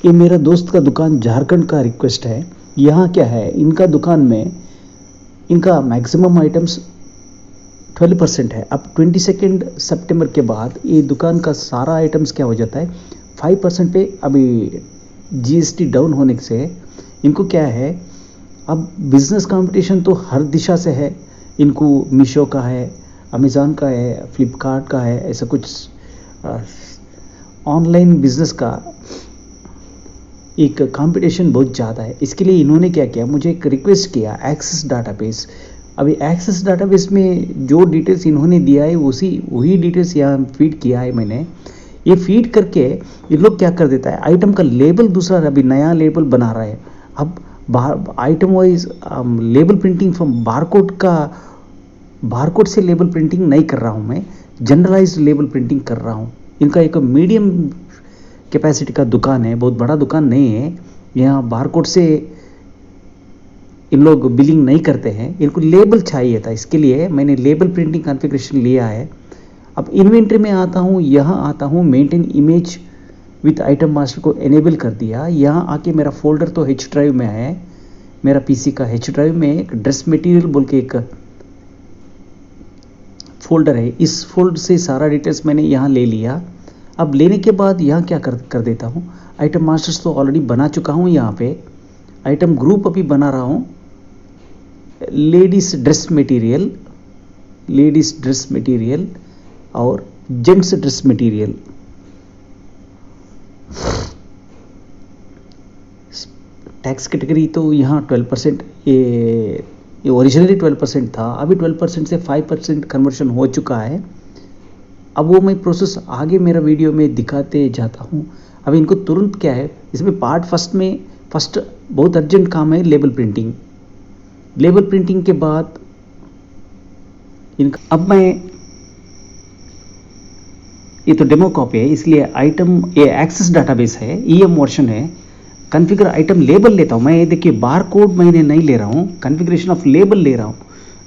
ये मेरा दोस्त का दुकान झारखंड का रिक्वेस्ट है। यहाँ क्या है, इनका दुकान में इनका मैक्सिमम आइटम्स 12% है। अब 22 सितंबर के बाद ये दुकान का सारा आइटम्स क्या हो जाता है 5% पे। अभी जीएसटी डाउन होने से इनको क्या है, अब बिजनेस कंपटीशन तो हर दिशा से है। इनको मीशो का है, अमेज़ॉन का है, फ्लिपकार्ट का है, ऐसा कुछ ऑनलाइन बिजनेस का एक कंपटीशन बहुत ज़्यादा है। इसके लिए इन्होंने क्या किया, मुझे एक रिक्वेस्ट किया एक्सेस डाटाबेस। अभी एक्सेस डाटाबेस में जो डिटेल्स इन्होंने दिया है वही डिटेल्स यहाँ फीड किया है मैंने। ये फीड करके ये लोग क्या कर देता है, आइटम का लेबल दूसरा अभी नया लेबल बना रहा है। अब item wise label printing from barcode से लेबल प्रिंटिंग नहीं कर रहा हूँ मैं, जनरलाइज्ड लेबल प्रिंटिंग कर रहा हूँ। इनका एक मीडियम कैपेसिटी का दुकान है, बहुत बड़ा दुकान नहीं है। यहाँ बारकोड से इन लोग बिलिंग नहीं करते हैं, इनको लेबल चाहिए था, इसके लिए मैंने लेबल प्रिंटिंग कॉन्फ़िगरेशन लिया है। अब इन्वेंटरी में आता हूँ, यहाँ आता हूँ, maintain image with item master को एनेबल कर दिया। यहाँ आके मेरा फोल्डर तो एच ड्राइव में है, मेरा पीसी का एच ड्राइव में एक ड्रेस मटेरियल बोल के एक फोल्डर है। इस फोल्डर से सारा डिटेल्स मैंने यहाँ ले लिया। अब लेने के बाद यहाँ क्या कर देता हूँ, आइटम मास्टर्स तो ऑलरेडी बना चुका हूँ। यहाँ पे आइटम ग्रुप अभी बना रहा हूँ, लेडीज़ ड्रेस मटेरियल और gents dress material. Tax category तो यहाँ 12%, ये ओरिजिनली 12% था, अभी 12% से 5% कन्वर्शन हो चुका है। अब वो मैं प्रोसेस आगे मेरा वीडियो में दिखाते जाता हूँ। अब इनको तुरंत क्या है, इसमें पार्ट फर्स्ट बहुत अर्जेंट काम है लेबल प्रिंटिंग के बाद इनका, अब मैं ये तो डेमो कॉपी है, इसलिए आइटम ये एक्सेस डाटाबेस है, ईएम वर्जन है। कॉन्फ़िगर आइटम लेबल लेता हूँ मैं, ये देखिए बार कोड मैंने नहीं ले रहा हूँ, कॉन्फ़िगरेशन ऑफ लेबल ले रहा हूँ।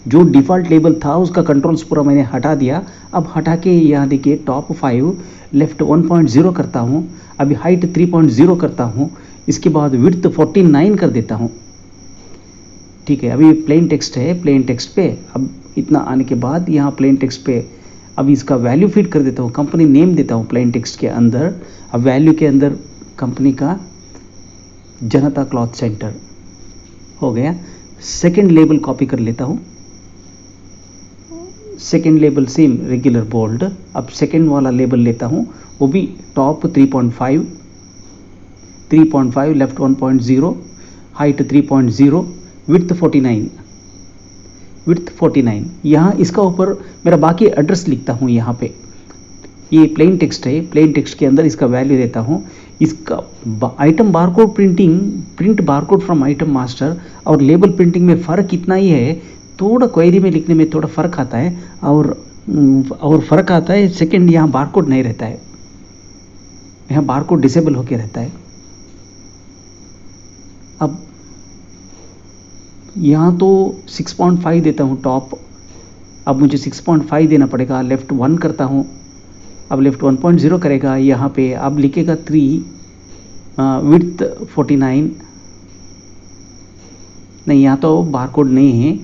जो डिफ़ॉल्ट लेबल था उसका कंट्रोल्स पूरा मैंने हटा दिया। अब हटा के यहाँ देखिए टॉप 5 लेफ्ट 1.0 करता हूँ, अभी हाइट 3.0 करता हूँ, इसके बाद विड्थ 49 कर देता हूँ। ठीक है, अभी प्लेन टेक्स्ट है, प्लेन टेक्स्ट पे अब इतना आने के बाद यहाँ प्लेन टेक्स्ट पे अब इसका वैल्यू फीड कर देता हूँ, कंपनी नेम देता हूँ प्लेन टेक्स्ट के अंदर। अब वैल्यू के अंदर कंपनी का जनता क्लॉथ सेंटर हो गया। सेकंड लेबल कॉपी कर लेता हूँ, second label same regular bold. अब सेकंड वाला लेबल लेता हूँ, वो भी टॉप 3.5 लेफ्ट 1.0 हाइट 3.0 विड्थ 49। यहाँ इसका ऊपर मेरा बाकी एड्रेस लिखता हूँ। यहाँ पे ये प्लेन टेक्स्ट है, प्लेन टेक्स्ट के अंदर इसका वैल्यू देता हूँ। इसका item barcode print barcode from item master और लेबल प्रिंटिंग में फ़र्क इतना ही है, थोड़ा क्वेरी में लिखने में थोड़ा फ़र्क आता है और फ़र्क आता है। सेकंड, यहाँ बारकोड नहीं रहता है, यहाँ बारकोड डिसेबल होके रहता है। अब यहाँ तो 6.5 देता हूँ टॉप, अब मुझे 6.5 देना पड़ेगा। लेफ्ट 1 करता हूँ, अब लेफ्ट 1.0 करेगा यहाँ पे, अब लिखेगा 3 विड्थ 49। नहीं, यहाँ तो बारकोड नहीं है।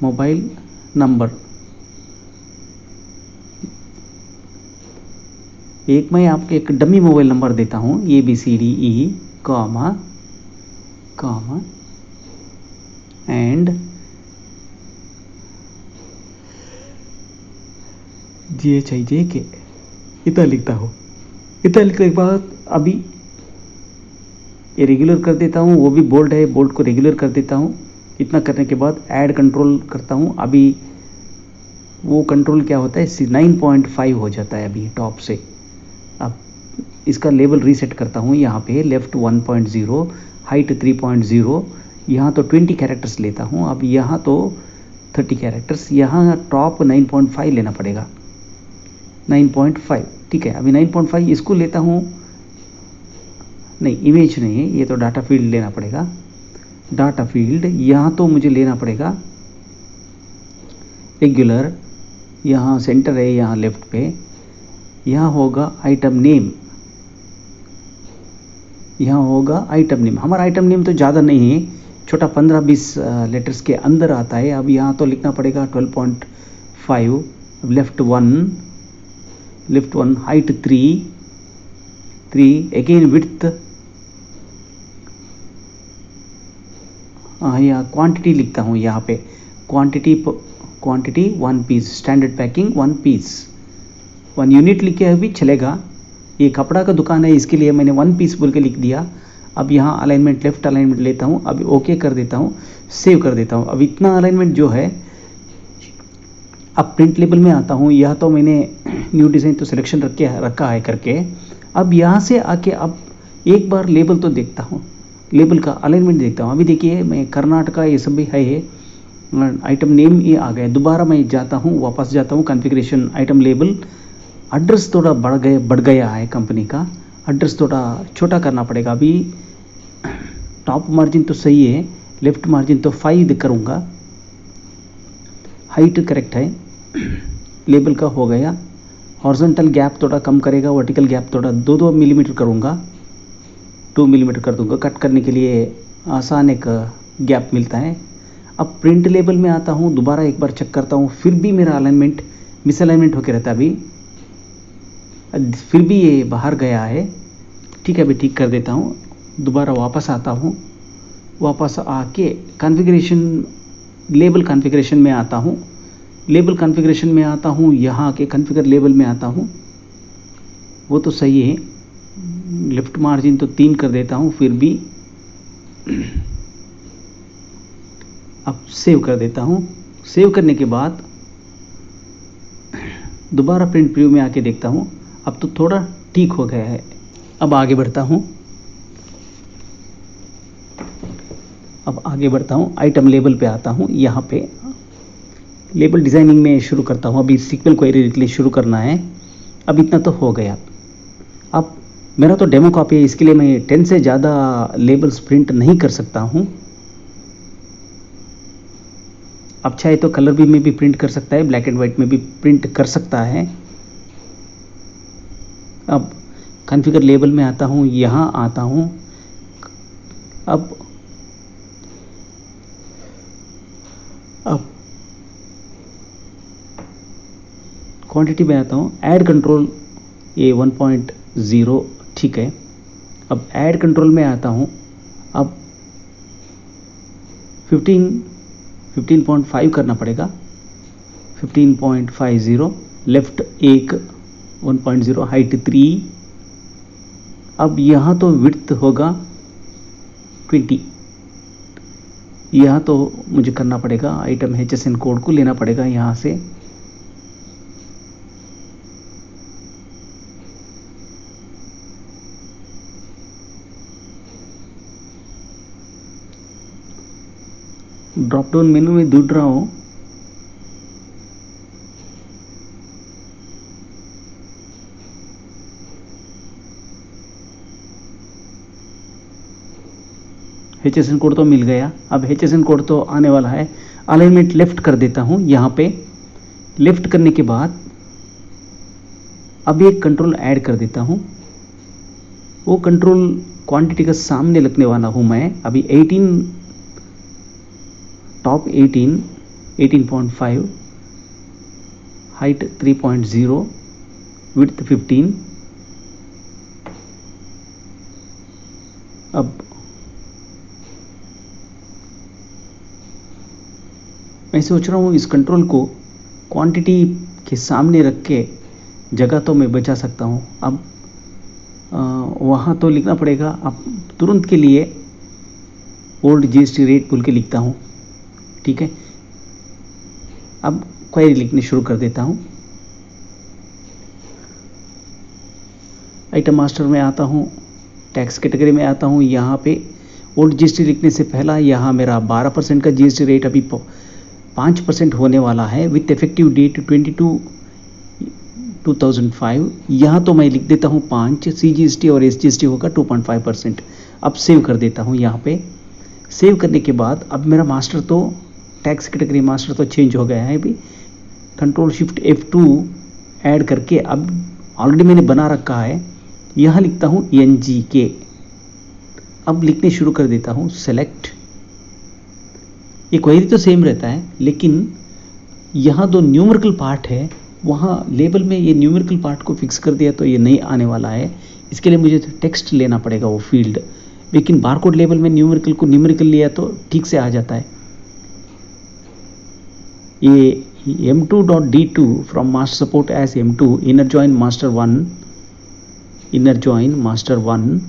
मोबाइल नंबर एक मैं आपके एक डमी मोबाइल नंबर देता हूँ, ABCDE कॉमा एंड GHIJK इतना लिखता हूँ। इतना लिखने के बाद अभी ये रेगुलर कर देता हूँ, वो भी बोल्ड है, बोल्ड को रेगुलर कर देता हूँ। इतना करने के बाद ऐड कंट्रोल करता हूँ। अभी वो कंट्रोल क्या होता है, 9.5 हो जाता है अभी टॉप से। अब इसका लेवल रीसेट करता हूँ, यहाँ पे लेफ्ट 1.0 हाइट 3.0, यहाँ तो 20 कैरेक्टर्स लेता हूँ। अब यहाँ तो 30 कैरेक्टर्स, यहाँ टॉप 9.5 लेना पड़ेगा, 9.5। ठीक है, अभी 9.5 इसको लेता हूँ। नहीं, इमेज नहीं है, ये तो डाटा फील्ड लेना पड़ेगा। डाटा फील्ड यहाँ तो मुझे लेना पड़ेगा रेगुलर, यहाँ सेंटर है, यहाँ लेफ्ट पे यहाँ होगा आइटम नेम, यहाँ होगा आइटम नेम। हमारा आइटम नेम तो ज़्यादा नहीं है, छोटा 15-20 लेटर्स के अंदर आता है। अब यहाँ तो लिखना पड़ेगा 12.5, लेफ्ट 1, हाइट 3, अगेन विड्थ, यहाँ क्वांटिटी लिखता हूँ, यहाँ पे quantity 1 piece, standard packing 1 piece, 1 unit लिखे भी चलेगा। ये कपड़ा का दुकान है, इसके लिए मैंने 1 पीस बोल के लिख दिया। अब यहाँ अलाइनमेंट, लेफ्ट अलाइनमेंट लेता हूँ, अभी ओके कर देता हूँ, सेव कर देता हूँ। अब इतना अलाइनमेंट जो है, अब प्रिंट लेबल में आता हूँ। यह तो मैंने न्यू डिज़ाइन तो सिलेक्शन रखा है करके। अब यहाँ से आके अब एक बार लेबल तो देखता हूँ, लेबल का अलाइनमेंट देखता हूँ। अभी देखिए मैं कर्नाटका ये सब भी है, आइटम नेम ये आ गया। दोबारा मैं जाता हूँ, वापस जाता हूँ कॉन्फ़िगरेशन, आइटम लेबल, एड्रेस थोड़ा बढ़ गया है, कंपनी का एड्रेस थोड़ा छोटा करना पड़ेगा। अभी टॉप मार्जिन तो सही है, लेफ्ट मार्जिन तो 5 करूँगा, हाइट करेक्ट है, लेबल का हो गया। हॉरिजॉन्टल गैप थोड़ा कम करेगा, वर्टिकल गैप थोड़ा 2 मिलीमीटर करूँगा, 2 मिलीमीटर कर दूँगा। कट करने के लिए आसान एक गैप मिलता है। अब प्रिंट लेबल में आता हूँ, दोबारा एक बार चेक करता हूँ, फिर भी मेरा अलाइनमेंट मिसअलाइनमेंट होकर रहता है। अभी फिर भी ये बाहर गया है, ठीक है, अभी ठीक कर देता हूँ। दोबारा वापस आता हूँ, वापस आके कॉन्फ़िगरेशन, लेबल कॉन्फ़िगरेशन में आता हूँ, लेबल कॉन्फ़िगरेशन में आता हूँ, यहाँ आके कॉन्फ़िगर लेबल में आता हूँ, वो तो सही है। लेफ्ट मार्जिन तो 3 कर देता हूँ, फिर भी अब सेव कर देता हूँ। सेव करने के बाद दोबारा प्रिंट प्रीव्यू में आके देखता हूँ, अब तो थोड़ा ठीक हो गया है। अब आगे बढ़ता हूँ, आइटम लेबल पे आता हूँ। यहाँ पे लेबल डिज़ाइनिंग में शुरू करता हूँ। अभी सीक्वल क्वेरी के लिए शुरू करना है। अब इतना तो हो गया। अब मेरा तो डेमो कॉपी है, इसके लिए मैं 10 से ज़्यादा लेबल्स प्रिंट नहीं कर सकता हूँ। अब चाहे तो कलर भी में भी प्रिंट कर सकता है, ब्लैक एंड वाइट में भी प्रिंट कर सकता है। अब कॉन्फ़िगर लेबल में आता हूँ, यहाँ आता हूँ। अब क्वांटिटी में आता हूँ, ऐड कंट्रोल ये 1.0 ठीक है। अब ऐड कंट्रोल में आता हूँ। अब 15.5 करना पड़ेगा, 15.50, लेफ्ट 1.0, हाइट 3। अब यहाँ तो विड्थ होगा 20। यहाँ तो मुझे करना पड़ेगा, आइटम HSN कोड को लेना पड़ेगा यहाँ से। ड्रॉप डाउन मेनू में ढूंढ रहा हूँ, HSN कोड तो मिल गया। अब HSN कोड तो आने वाला है। अलाइनमेंट लेफ्ट कर देता हूँ। यहाँ पे लेफ्ट करने के बाद अब एक कंट्रोल ऐड कर देता हूँ। वो कंट्रोल क्वांटिटी का सामने लगने वाला हूँ मैं। अभी 18, टॉप 18, 18.5, हाइट 3.0, विड्थ 15। अब मैं सोच रहा हूँ इस कंट्रोल को क्वांटिटी के सामने रख के जगह तो मैं बचा सकता हूँ। अब वहाँ तो लिखना पड़ेगा। अब तुरंत के लिए ओल्ड GST रेट बोल के लिखता हूँ, ठीक है। अब क्वेरी लिखने शुरू कर देता हूँ। आइटम मास्टर में आता हूँ, टैक्स कैटेगरी में आता हूँ। यहाँ पे ओल्ड GST लिखने से पहला यहाँ मेरा 12% का GST रेट अभी 5% होने वाला है विथ इफेक्टिव डेट 22/2005। यहाँ तो मैं लिख देता हूँ 5, CGST और SGST होगा 2.5%। अब सेव कर देता हूँ। यहाँ पे सेव करने के बाद अब मेरा मास्टर तो टैक्स कैटेगरी मास्टर तो चेंज हो गया है। अभी कंट्रोल शिफ्ट F2 ऐड करके अब ऑलरेडी मैंने बना रखा है, यहाँ लिखता हूँ NGK। अब लिखने शुरू कर देता हूँ सेलेक्ट। ये क्वेरी तो सेम रहता है, लेकिन यहाँ दो न्यूमेरिकल पार्ट है, वहाँ लेबल में ये न्यूमेरिकल पार्ट को फिक्स कर दिया तो ये नहीं आने वाला है। इसके लिए मुझे टेक्स्ट लेना पड़ेगा वो फील्ड, लेकिन बारकोड लेबल में न्यूमेरिकल को न्यूमेरिकल लिया तो ठीक से आ जाता है। ये m2.d2 from master support as m2 inner join master 1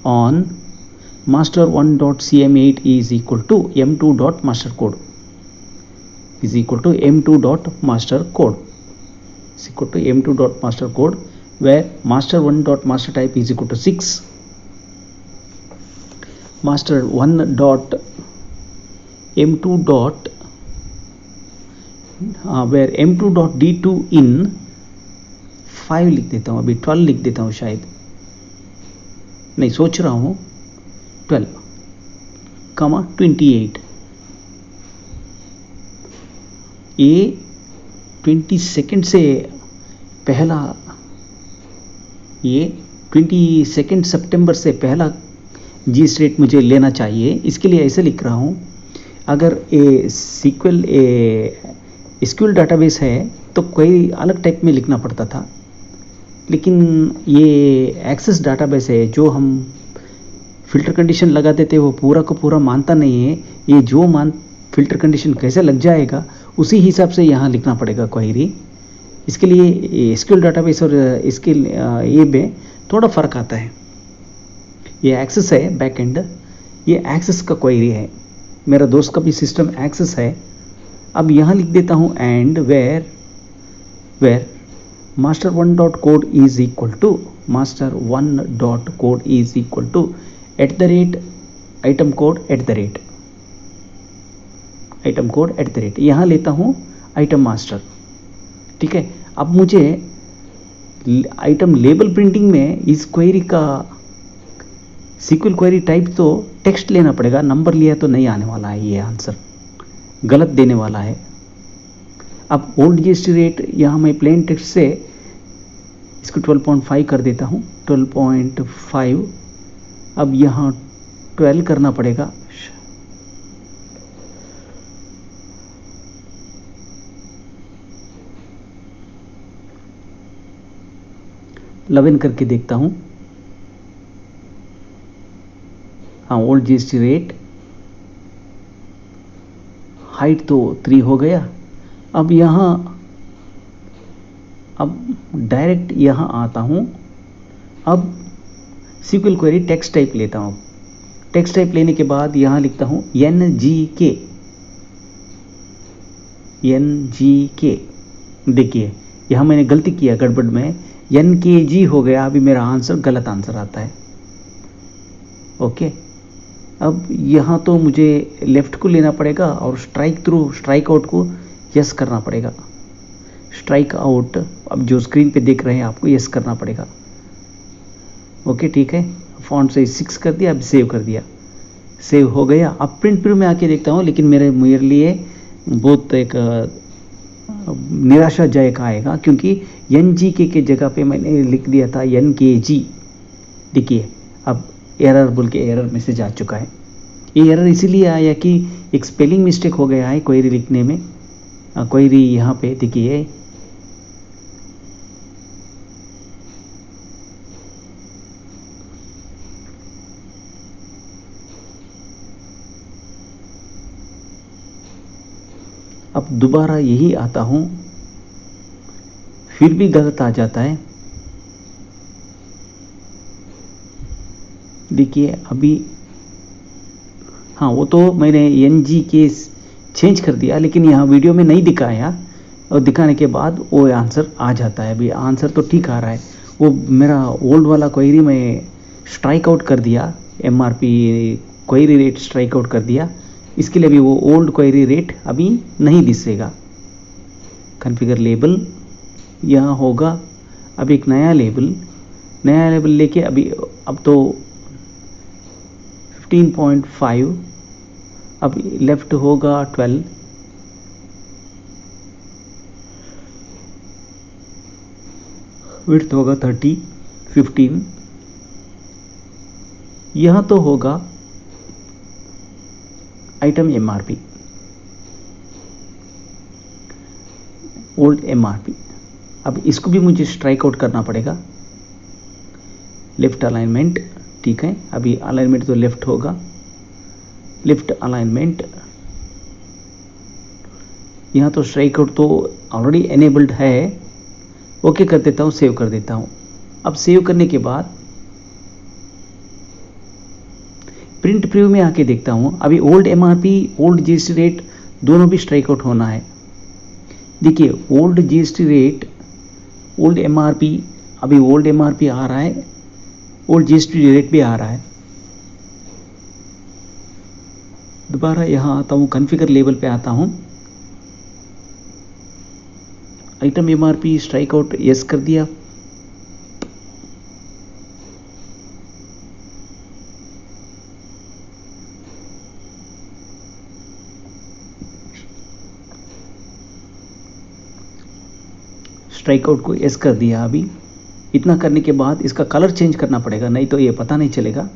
on master 1.cm8 is equal to m2.master code is equal to m2.master code is equal to m2.master code, where master 1.master type is equal to 6, master 1.m2 dot where m2.d2 in 5 लिख देता हूँ, अभी 12 लिख देता हूँ, शायद नहीं, सोच रहा हूँ 12, 28। ये 22 से पहला, ये 22 सितंबर से पहला जी स्टेट मुझे लेना चाहिए। इसके लिए ऐसे लिख रहा हूँ, अगर ए SQL डाटाबेस है तो कोई अलग टाइप में लिखना पड़ता था, लेकिन ये एक्सेस डाटाबेस है, जो हम फिल्टर कंडीशन लगा देते वो पूरा को पूरा मानता नहीं है। ये जो फिल्टर कंडीशन कैसे लग जाएगा उसी हिसाब से यहाँ लिखना पड़ेगा क्वेरी। इसके लिए SQL डाटाबेस और इसके ये में थोड़ा फ़र्क आता है। ये एक्सेस है बैकएंड, ये एक्सेस का क्वेरी है, मेरा दोस्त का भी सिस्टम एक्सेस है। अब यहाँ लिख देता हूँ and where master 1 dot code is equal to master 1 dot code is equal to @ item code @ यहाँ लेता हूँ आइटम मास्टर। ठीक है, अब मुझे आइटम लेबल प्रिंटिंग में इस क्वेरी का SQL क्वेरी टाइप तो टेक्स्ट लेना पड़ेगा, नंबर लिया तो नहीं आने वाला है, ये आंसर गलत देने वाला है। अब ओल्ड GST रेट यहाँ मैं प्लेन टेक्स्ट से इसको 12.5 कर देता हूँ, 12.5। अब यहाँ 12 करना पड़ेगा, लॉगिन करके देखता हूँ। हाँ, ओल्ड GST रेट, हाइट तो 3 हो गया। अब यहाँ डायरेक्ट यहाँ आता हूँ। अब SQL क्वेरी टेक्स्ट टाइप लेता हूँ। टेक्स्ट टाइप लेने के बाद यहाँ लिखता हूँ NGK। देखिए यहाँ मैंने गलती किया, गड़बड़ में NKG हो गया, अभी मेरा आंसर गलत आंसर आता है। ओके, अब यहाँ तो मुझे लेफ्ट को लेना पड़ेगा और स्ट्राइक आउट को यस करना पड़ेगा। स्ट्राइक आउट अब जो स्क्रीन पे देख रहे हैं आपको यस करना पड़ेगा। ओके, ठीक है, फॉन्ट साइज 6 कर दिया, अब सेव कर दिया, सेव हो गया। अब प्रिंट में आके देखता हूँ, लेकिन मेरे लिए बहुत एक निराशाजनक आएगा, क्योंकि NGK के जगह पे मैंने लिख दिया था NKG। देखिए अब एरर बोल के एरर मैसेज आ चुका है। ये एरर इसीलिए आया कि एक स्पेलिंग मिस्टेक हो गया है क्वेरी लिखने में। क्वेरी यहाँ पे देखिए, अब दोबारा यही आता हूँ, फिर भी गलत आ जाता है। देखिए अभी, हाँ वो तो मैंने NGK चेंज कर दिया, लेकिन यहाँ वीडियो में नहीं दिखाया, और दिखाने के बाद वो आंसर आ जाता है। अभी आंसर तो ठीक आ रहा है। वो मेरा ओल्ड वाला क्वेरी में स्ट्राइक आउट कर दिया, MRP query rate strike out कर दिया, इसके लिए भी वो ओल्ड क्वेरी रेट अभी नहीं दिखेगा। कॉन्फ़िगर लेबल यहाँ होगा, अब एक नया लेबल लेके अब तो 15.5, अब लेफ्ट होगा 12। विड्थ होगा 30, 15, यहाँ तो होगा आइटम एमआरपी, ओल्ड एमआरपी। अब इसको भी मुझे स्ट्राइक आउट करना पड़ेगा। लेफ्ट अलाइनमेंट, ठीक है, अभी अलाइनमेंट तो लेफ्ट होगा, लेफ्ट अलाइनमेंट। यहाँ तो स्ट्राइक आउट तो ऑलरेडी एनेबल्ड है, ओके कर देता हूँ, सेव कर देता हूँ। अब सेव करने के बाद प्रिंट प्रीव्यू में आके देखता हूँ। अभी old MRP, old GST rate दोनों भी स्ट्राइक आउट होना है। देखिए old GST rate, old MRP, अभी ओल्ड एमआरपी आ रहा है, ओल्ड जीएसटी रेट भी आ रहा है। दोबारा यहाँ आता हूँ, कॉन्फ़िगर लेवल पे आता हूँ, item MRP strike out yes कर दिया। स्ट्राइक आउट को यस कर दिया। अभी इतना करने के बाद इसका कलर चेंज करना पड़ेगा, नहीं तो ये पता नहीं चलेगा।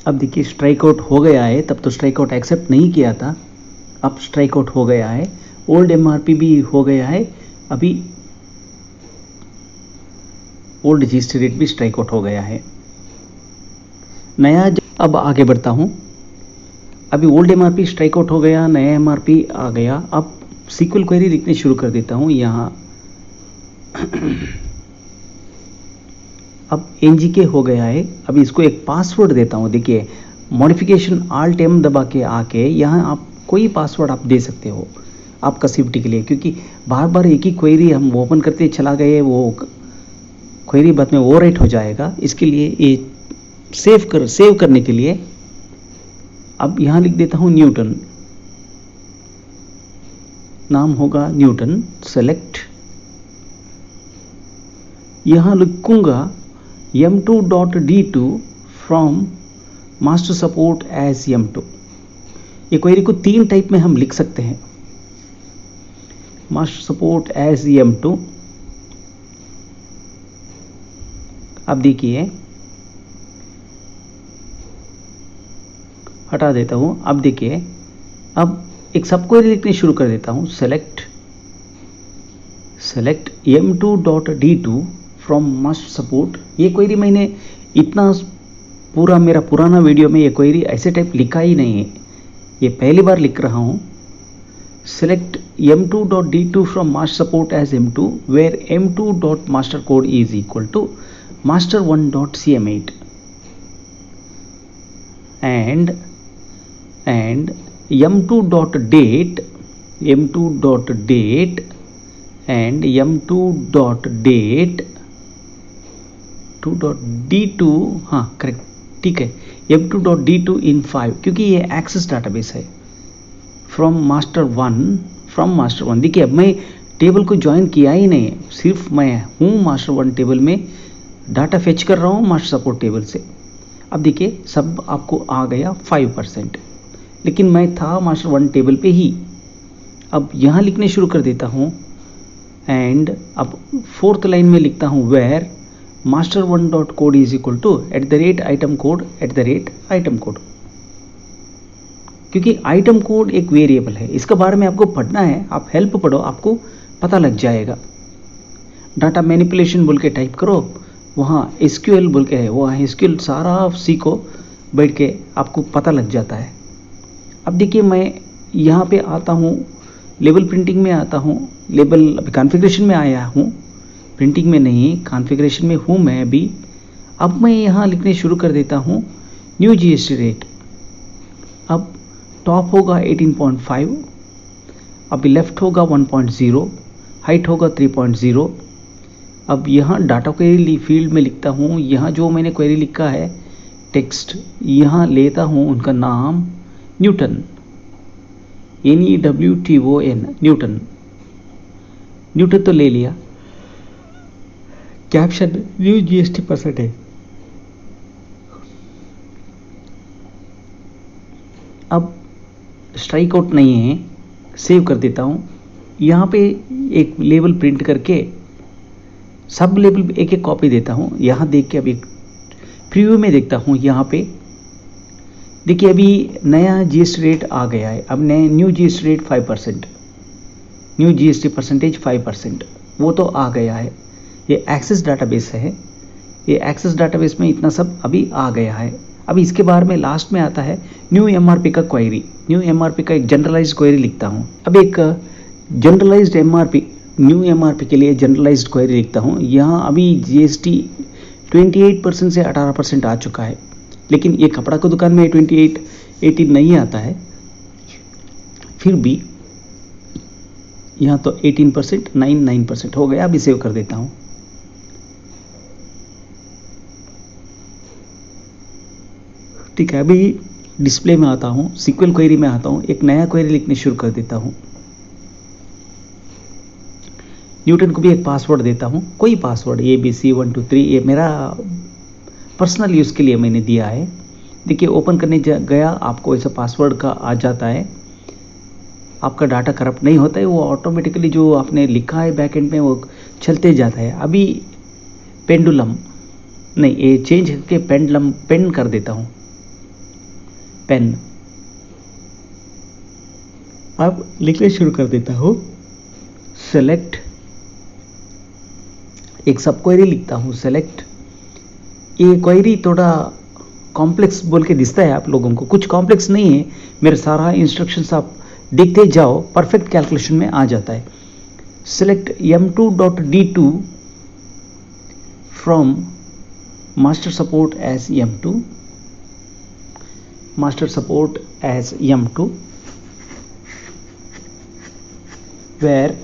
अब देखिए स्ट्राइक आउट हो गया है, तब तो स्ट्राइक आउट एक्सेप्ट नहीं किया था, अब स्ट्राइक आउट हो गया है। ओल्ड एमआरपी भी हो गया है, अभी ओल्ड जीएसटी रेट भी स्ट्राइक आउट हो गया है। नया अब आगे बढ़ता हूं। अभी ओल्ड एमआरपी स्ट्राइक आउट हो गया, नया एमआरपी आ गया। अब सीक्वल क्वेरी लिखने शुरू कर देता हूं यहाँ। अब एनजीके हो गया है, अभी इसको एक पासवर्ड देता हूं। देखिए मॉडिफिकेशन आल्ट एम दबा के आके यहाँ आप कोई पासवर्ड आप दे सकते हो आपका सेफ्टी के लिए, क्योंकि बार बार एक ही क्वेरी हम ओपन करते चला गए, वो क्वेरी बाद में ओवरराइट हो जाएगा। इसके लिए ये सेव करने के लिए अब यहाँ लिख देता हूँ न्यूटन, नाम होगा न्यूटन। सेलेक्ट, यहाँ लिखूंगा m2.d2 from master support as m2। ये क्वेरी को 3 टाइप में हम लिख सकते हैं, मास्टर सपोर्ट एज m2। अब देखिए हटा देता हूं। अब देखिए अब एक सब क्वेरी लिखने शुरू कर देता हूं। Select m2.d2 from master support. ये क्वेरी मैंने इतना पूरा मेरा पुराना वीडियो में ये क्वेरी ऐसे टाइप लिखा ही नहीं है, ये पहली बार लिख रहा हूं। Select m2.d2 from master support as m2 where m2.master code is equal to master1.cm8 and m2.date and m2.date 2.d2, हाँ करेक्ट, ठीक है, m2.d2 इन 5, क्योंकि ये एक्सेस डाटाबेस है। From master one. देखिए अब मैं टेबल को ज्वाइन किया ही नहीं है, सिर्फ मैं हूँ मास्टर वन टेबल में, डाटा फेच कर रहा हूँ मास्टर सपोर्ट टेबल से। अब देखिए सब आपको आ गया 5%, लेकिन मैं था मास्टर वन टेबल पे ही। अब यहाँ लिखने शुरू कर देता हूँ एंड अब 4th लाइन में लिखता हूँ where master1.code is equal to @item code @item code, क्योंकि आइटम कोड एक वेरिएबल है, इसके बारे में आपको पढ़ना है, आप हेल्प पढ़ो, आपको पता लग जाएगा। डाटा मैनिपुलेशन बोल के टाइप करो, वहाँ SQL बोल के है, वहाँ SQL सारा सीखो बैठ के, आपको पता लग जाता है। अब देखिए मैं यहाँ पे आता हूँ, लेबल प्रिंटिंग में आता हूँ, लेबल अभी कॉन्फ़िगरेशन में आया हूँ, प्रिंटिंग में नहीं, कॉन्फ़िगरेशन में हूँ मैं अभी। अब मैं यहाँ लिखने शुरू कर देता हूँ न्यू जीएसटी रेट। अब टॉप होगा 18.5, अभी लेफ्ट होगा 1.0, हाइट होगा 3.0। अब यहाँ डाटा क्वेरी फील्ड में लिखता हूँ, यहाँ जो मैंने क्वेरी लिखा है टेक्स्ट, यहाँ लेता हूँ उनका नाम न्यूटन, NEWTON, न्यूटन तो ले लिया। Caption new GST percentage. अब स्ट्राइक आउट नहीं है, सेव कर देता हूँ। यहाँ पे एक लेबल प्रिंट करके सब लेबल एक एक कॉपी देता हूँ। यहाँ देख के अभी प्रीव्यू में देखता हूँ। यहाँ पे देखिए अभी नया जीएसटी रेट आ गया है। अब नए new GST rate 5%, new GST percentage 5%, वो तो आ गया है। ये एक्सेस डाटाबेस है, ये एक्सेस डाटाबेस में इतना सब अभी आ गया है। अब इसके बारे में लास्ट में आता है न्यू एमआरपी का क्वेरी। न्यू एमआरपी का एक जनरलाइज्ड क्वेरी लिखता हूँ। अब एक जनरलाइज्ड एमआरपी, न्यू एमआरपी के लिए जनरलाइज्ड क्वेरी लिखता हूँ। यहाँ अभी जीएसटी 28% से 18% आ चुका है, लेकिन ये कपड़ा की दुकान में 28, 18 नहीं आता है। फिर भी यहाँ तो 18%, 9% हो गया। अभी सेव कर देता हूँ। ठीक है, अभी डिस्प्ले में आता हूँ, सीक्वल क्वेरी में आता हूँ। एक नया क्वेरी लिखने शुरू कर देता हूँ। न्यूटन को भी एक पासवर्ड देता हूँ, कोई पासवर्ड ABC 1 2 3, ये मेरा पर्सनल यूज़ के लिए मैंने दिया है। देखिए ओपन करने गया, आपको ऐसा पासवर्ड का आ जाता है। आपका डाटा करप्ट नहीं होता है, वो ऑटोमेटिकली जो आपने लिखा है बैकएंड में वो चलते जाता है। अभी पेंडुलम नहीं, ये चेंज करके पेंडुलम पेन कर देता हूँ, पेन। अब लिखने शुरू कर देता हूँ। सेलेक्ट, एक सब क्वेरी लिखता हूँ, सेलेक्ट। ये क्वेरी थोड़ा कॉम्प्लेक्स बोल के दिखता है आप लोगों को, कुछ कॉम्प्लेक्स नहीं है। मेरे सारा इंस्ट्रक्शंस आप देखते जाओ, परफेक्ट कैलकुलेशन में आ जाता है। Select m2.d2 from master support as m2, master support as m2, where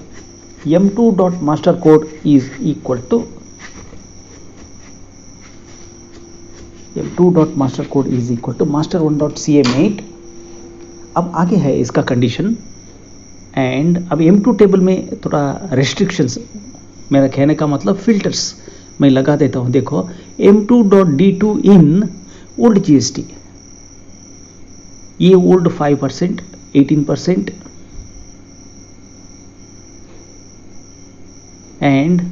m2.master code is equal to m2.master code is equal to master1.cm8। अब आगे है इसका कंडीशन। एंड अब m2 टेबल में थोड़ा रेस्ट्रिक्शंस, मेरा कहने का मतलब फिल्टर्स मैं लगा देता हूं। देखो m2.d2 इन ओल्ड जीएसटी, ये ओल्ड 5%, 18% एंड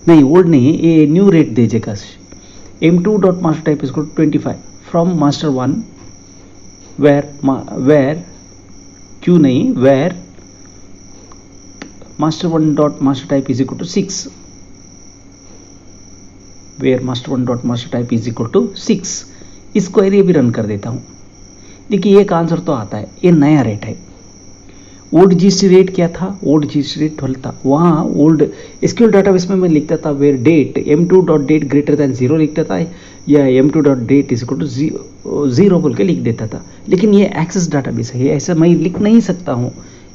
नहीं, ओल्ड नहीं, ये न्यू रेट दे देगा। m2.master type is equal to 25 from master 1 where क्यों नहीं, where master1.master type is equal to 6, where master1.master type is equal to 6। इस क्वेरी भी रन कर देता हूँ। देखिए एक आंसर तो आता है, ये नया रेट है। ओल्ड जीएसटी रेट क्या था? ओल्ड जीएसटी रेट 12 था। वहाँ ओल्ड एसक्यूएल डाटाबेस में मैं लिखता था where date m2.date greater than 0 लिखता था, या m2.date इज इक्वल टू 0 बोल के लिख देता था। लेकिन ये एक्सेस डाटाबेस है, ऐसा मैं लिख नहीं सकता हूँ।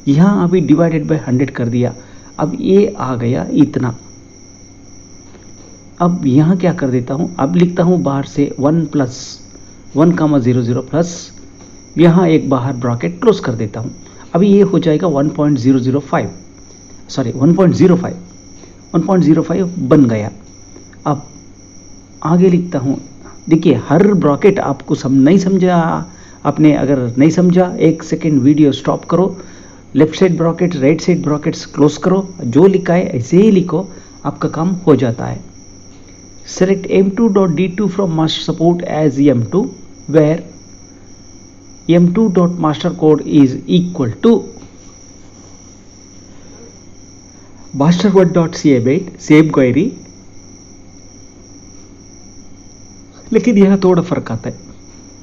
यहाँ अभी डिवाइडेड बाय 100 कर दिया, अब ये आ गया इतना। अब यहाँ क्या कर देता हूँ, अब लिखता हूँ बाहर से 1+1,00 प्लस, यहाँ एक बाहर ब्रैकेट क्लोज कर देता हूँ। अभी ये हो जाएगा 1.005, सॉरी 1.05 बन गया। अब आगे लिखता हूँ। देखिए हर ब्रैकेट आपको नहीं समझा, आपने अगर नहीं समझा 1 सेकेंड वीडियो स्टॉप करो, left side bracket right side brackets close करो, जो लिखा है ऐसे ही लिखो, आपका काम हो जाता है। Select m2.d2 from master support as m2 where m2.master code is equal to master1.cm8, same query, लेकिन यह थोड़ा फर्क आता है।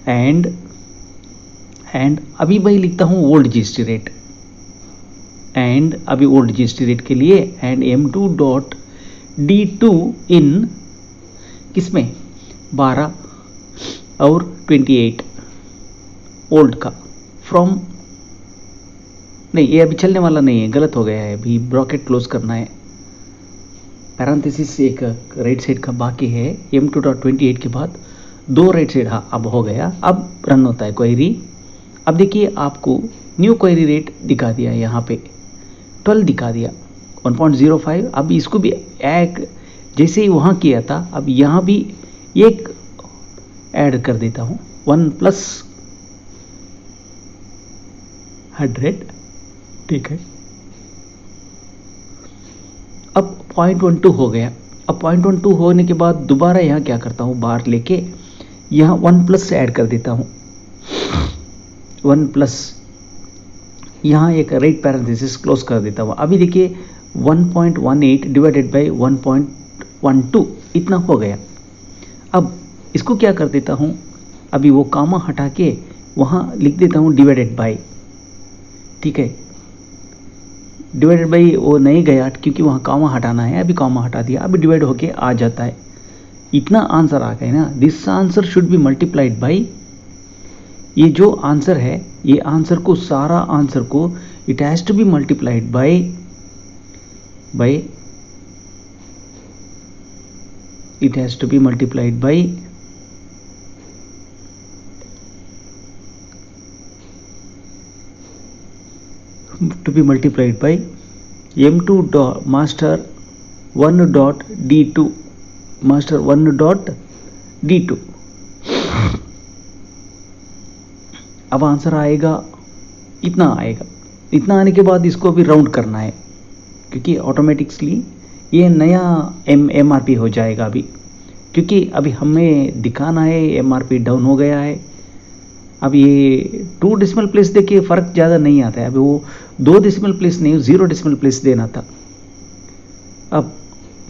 एंड अभी मैं लिखता हूँ ओल्ड जीएसटी रेट, एंड अभी ओल्ड जीएसटी रेट के लिए एंड m2.d2 इन किसमें 12 और 28 ओल्ड का फ्रॉम, नहीं ये अभी चलने वाला नहीं है, गलत हो गया है, अभी ब्रैकेट क्लोज करना है। पैरेंथेसिस एक राइट साइड का बाकी है, m2.28 के बाद 2 राइट साइड, हाँ अब हो गया। अब रन होता है क्वेरी। अब देखिए आपको न्यू क्वेरी रेट दिखा दिया, यहाँ पे 12 दिखा दिया, 1.05। अब इसको भी ऐड जैसे ही वहाँ किया था, अब यहाँ भी एक ऐड कर देता हूँ, 1 + 100, ठीक है। अब 0.12 हो गया। अब 0.12 होने के बाद दोबारा यहाँ क्या करता हूँ, बाहर लेके यहाँ 1+ ऐड कर देता हूँ, 1+, यहाँ एक राइट पैरेंथेसिस क्लोज कर देता हूँ। अभी देखिए 1.18 डिवाइडेड बाई 1.12 इतना हो गया। अब इसको क्या कर देता हूँ, अभी वो कामा हटा के वहाँ लिख देता हूँ डिवाइडेड बाई, ठीक है। डिवाइडेड बाई वो नहीं गया क्योंकि वहाँ कामा हटाना है, अभी कामा हटा दिया, अभी डिवाइड होके आ जाता है। इतना आंसर आ गया ना। This answer should be multiplied by, ये जो आंसर है, ये आंसर को, सारा आंसर को it has to be multiplied by it has to be multiplied by m2 dot master 1 dot d2 master 1 dot d2। अब आंसर आएगा, इतना आएगा। इतना आने के बाद इसको भी राउंड करना है क्योंकि ऑटोमेटिकली ये नया MRP हो जाएगा अभी, क्योंकि अभी हमें दिखाना है MRP डाउन हो गया है। अब ये 2 डेसिमल प्लेस देखिए फ़र्क ज़्यादा नहीं आता है, अभी वो 2 डेसिमल प्लेस नहीं 0 डेसिमल प्लेस देना था। अब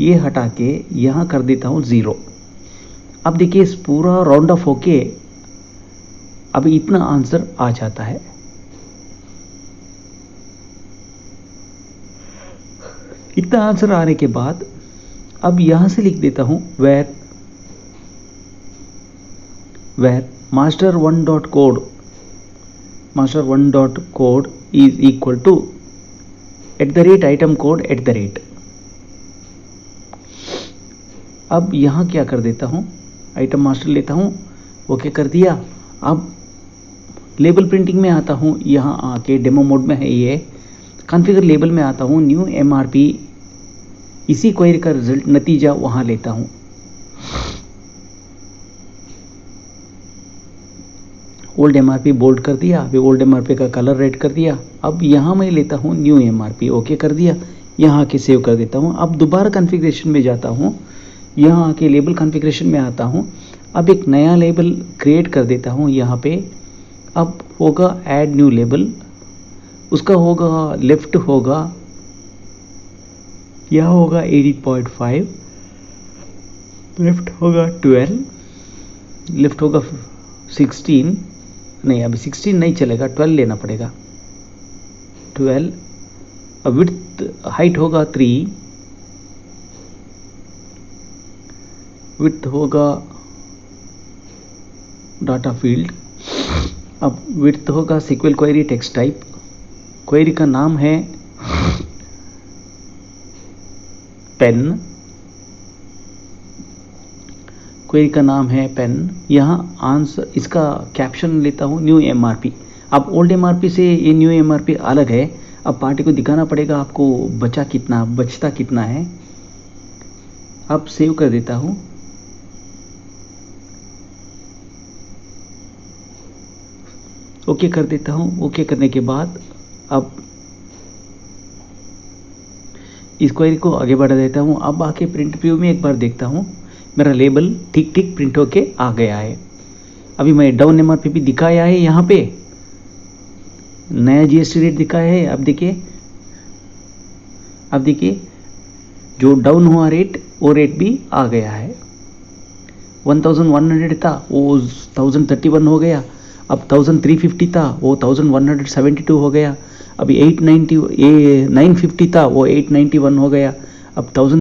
ये हटा के यहाँ कर देता हूँ 0। अब देखिए इस पूरा राउंड ऑफ होके अभी इतना आंसर आ जाता है। इतना आंसर आने के बाद अब यहाँ से लिख देता हूँ where master 1 dot code is equal to @item code @। अब यहाँ क्या कर देता हूँ, आइटम मास्टर लेता हूँ, ओके कर दिया। अब लेबल प्रिंटिंग में आता हूँ, यहाँ आके डेमो मोड में है ये, कॉन्फ़िगर लेबल में आता हूँ, न्यू MRP, इसी क्वेरी का रिजल्ट नतीजा वहाँ लेता हूँ। ओल्ड MRP बोल्ड कर दिया, अभी ओल्ड MRP का कलर रेड कर दिया। अब यहाँ मैं लेता हूँ न्यू MRP, ओके कर दिया, यहाँ आके सेव कर देता हूँ। अब दोबारा कॉन्फ़िगरेशन में जाता हूँ, यहाँ आके लेबल कॉन्फ़िगरेशन में आता हूँ। अब एक नया लेबल क्रिएट कर देता हूँ यहाँ पे। अब होगा ऐड न्यू लेबल, उसका होगा लेफ्ट होगा, यह होगा 18.5, लेफ्ट होगा 12, लेफ्ट होगा 16, नहीं अभी 16 नहीं चलेगा, 12 लेना पड़ेगा, 12। अब विड्थ हाइट होगा 3, विड्थ होगा डाटा फील्ड। अब विड्थ होगा SQL query text type, query का नाम है पेन, क्वेरी का नाम है पेन। यहाँ आंसर, इसका कैप्शन लेता हूँ न्यू MRP। अब ओल्ड MRP से ये न्यू MRP अलग है। अब पार्टी को दिखाना पड़ेगा आपको बचता कितना है। अब सेव कर देता हूँ। ओके कर देता हूँ। ओके करने के बाद अब इस क्वेरी को आगे बढ़ा देता हूँ। अब आके प्रिंट व्यू में एक बार देखता हूँ, मेरा लेबल ठीक ठीक प्रिंट होके आ गया है। अभी मैं डाउन MRP भी दिखाया है, यहाँ पे नया GST रेट दिखाया है। अब देखिए जो डाउन हुआ रेट, वो रेट भी आ गया है। 1100 था, वो 1031 हो गया। अब 1350 था, वो 1172 हो गया। अभी 950 था, वो 891 हो गया। अब 1000